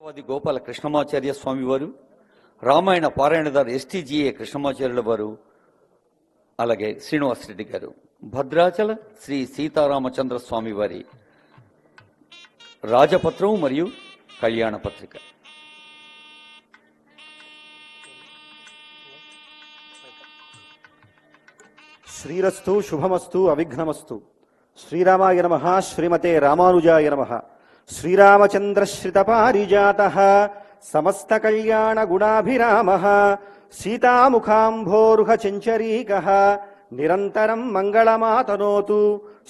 గోపాల కృష్ణమాచార్య స్వామి వారు, రామాయణ పారాయణదారు ఎస్టీజీఏ కృష్ణమాచార్యుల వారు, అలాగే శ్రీనివాసరెడ్డి గారు, భద్రాచల శ్రీ సీతారామచంద్ర స్వామి వారి రాజపత్రం మరియు కళ్యాణ పత్రిక. శ్రీరస్తు శుభమస్తు అవిఘ్నమస్తు. శ్రీరామాయ నమః. శ్రీమతే రామానుజాయ నమః. శ్రీరామచంద్రశ్రిత పారిజాతః సమస్త కళ్యాణ గుణాభిరామః సీతాముఖాంభోరుహ చెంచరీకః నిరంతరం మంగళమాతనోతు.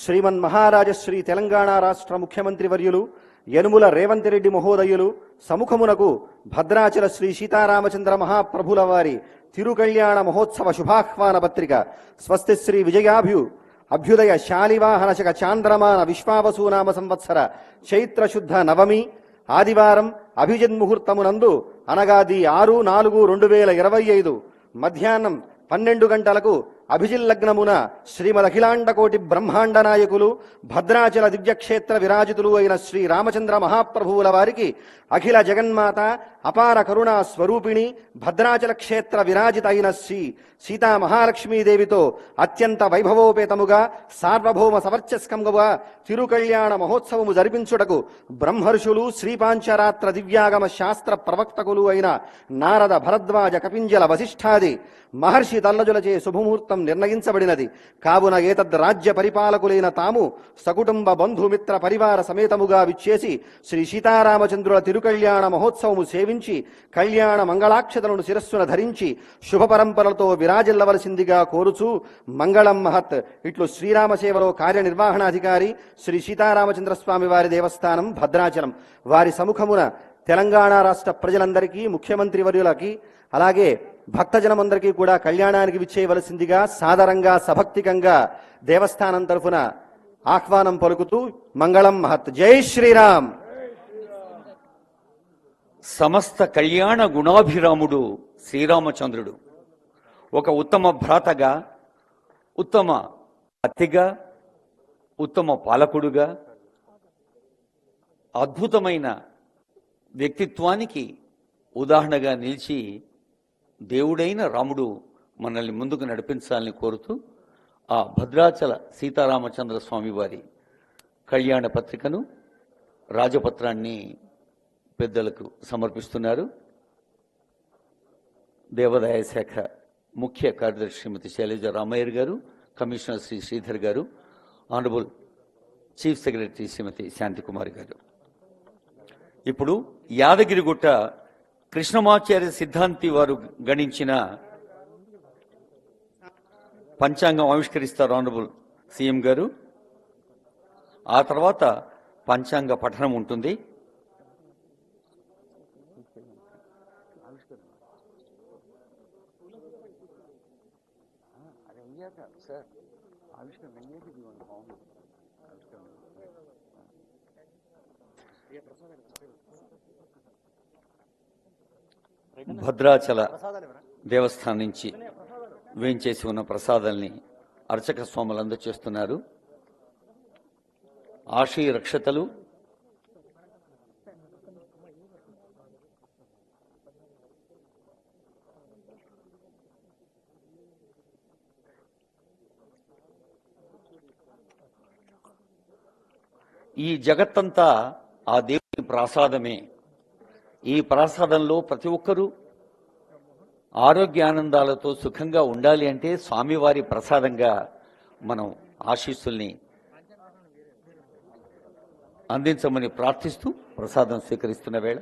శ్రీమన్మహారాజశ్రీ తెలంగాణ రాష్ట్ర ముఖ్యమంత్రి వర్యులు యనుముల రేవంత్ రెడ్డి మహోదయులు సముఖమునకు భద్రాచల శ్రీ సీతారామచంద్ర మహాప్రభుల వారి తిరుకళ్యాణ మహోత్సవ శుభాహ్వాన పత్రిక స్వస్తి శ్రీ అభ్యుదయ శాలివాహనశక చాంద్రమాన విశ్వావసూనామ సంవత్సర చైత్రశుద్ధ నవమి ఆదివారం అభిజిన్ముహూర్తమునందు అనగా 6/4/2025 మధ్యాహ్నం 12 గంటలకు అభిజిల్లగ్నమున శ్రీమదఖిలాండకోటి బ్రహ్మాండ నాయకులు భద్రాచల దివ్యక్షేత్ర విరాజితులు అయిన శ్రీ రామచంద్ర మహాప్రభువుల వారికి అఖిల జగన్మాత అపార కరుణా స్వరూపిణి భద్రాచల క్షేత్ర విరాజిత అయిన శ్రీ సీతా మహాలక్ష్మీదేవితో అత్యంత వైభవోపేతముగా సార్వభౌమ సవర్చస్కంగా తిరుకళ్యాణ మహోత్సవము జరిపించుటకు బ్రహ్మర్షులు శ్రీపాంచరాత్ర దివ్యాగమ శాస్త్ర ప్రవక్తకులు అయిన నారద భరద్వాజ కపింజల వశిష్ఠాది మహర్షి తల్లజులచే శుభముహూర్తం నిర్ణయించబడినది. కావున ఏతద్ రాజ్య పరిపాలకులైన తాము సకుటుంబ బంధుమిత్ర పరివార సమేతముగా విచ్చేసి శ్రీ సీతారామచంద్రుల తిరుకళ్యాణ మహోత్సవము సేవించి కళ్యాణ మంగళాక్షతలను శిరస్సున ధరించి శుభ పరంపరలతో విరాజిల్లవలసిందిగా కోరుచూ మంగళం మహత్. ఇట్లు శ్రీరామ సేవలో కార్యనిర్వహణాధికారి శ్రీ సీతారామచంద్రస్వామి వారి దేవస్థానం భద్రాచలం వారి సముఖమున తెలంగాణ రాష్ట్ర ప్రజలందరికీ ముఖ్యమంత్రి వర్యులకి అలాగే భక్తజనమందరికీ కూడా కళ్యాణానికి విచ్చేయవలసిందిగా సాదరంగా సభక్తికంగా దేవస్థానం తరఫున ఆహ్వానం పలుకుతూ మంగళం మహత్. జై శ్రీరామ్. సమస్త కళ్యాణ గుణాభిరాముడు శ్రీరామచంద్రుడు ఒక ఉత్తమ భ్రాతగా, ఉత్తమ అతిగా, ఉత్తమ పాలకుడుగా, అద్భుతమైన వ్యక్తిత్వానికి ఉదాహరణగా నిలిచి దేవుడైన రాముడు మనల్ని ముందుకు నడిపించాలని కోరుతూ ఆ భద్రాచల సీతారామచంద్ర స్వామి వారి కళ్యాణ పత్రికను రాజపత్రాన్ని పెద్దలకు సమర్పిస్తున్నారు. దేవాదాయ శాఖ ముఖ్య కార్యదర్శి శ్రీమతి శైలజ రామయ్యర్ గారు, కమిషనర్ శ్రీ శ్రీధర్ గారు, ఆనరబుల్ చీఫ్ సెక్రటరీ శ్రీమతి శాంతికుమారి గారు. ఇప్పుడు యాదగిరిగుట్ట కృష్ణమాచార్య సిద్ధాంతి వారు గణించిన పంచాంగం ఆవిష్కరిస్తారు ఆనరబుల్ సీఎం గారు. ఆ తర్వాత పంచాంగ పఠనం ఉంటుంది. భద్రాచల దేవస్థానం నుంచి వేంచేసి ఉన్న ప్రసాదాల్ని అర్చక స్వాములు అందజేస్తున్నారు. ఆశీ రక్షతలు, ఈ జగత్తంతా ఆ దేవుని ప్రసాదమే. ఈ ప్రసాదంలో ప్రతి ఒక్కరూ ఆరోగ్యానందాలతో సుఖంగా ఉండాలి అంటే స్వామివారి ప్రసాదంగా మనం ఆశీస్సుల్ని అందించమని ప్రార్థిస్తూ ప్రసాదం స్వీకరిస్తున్న వేళ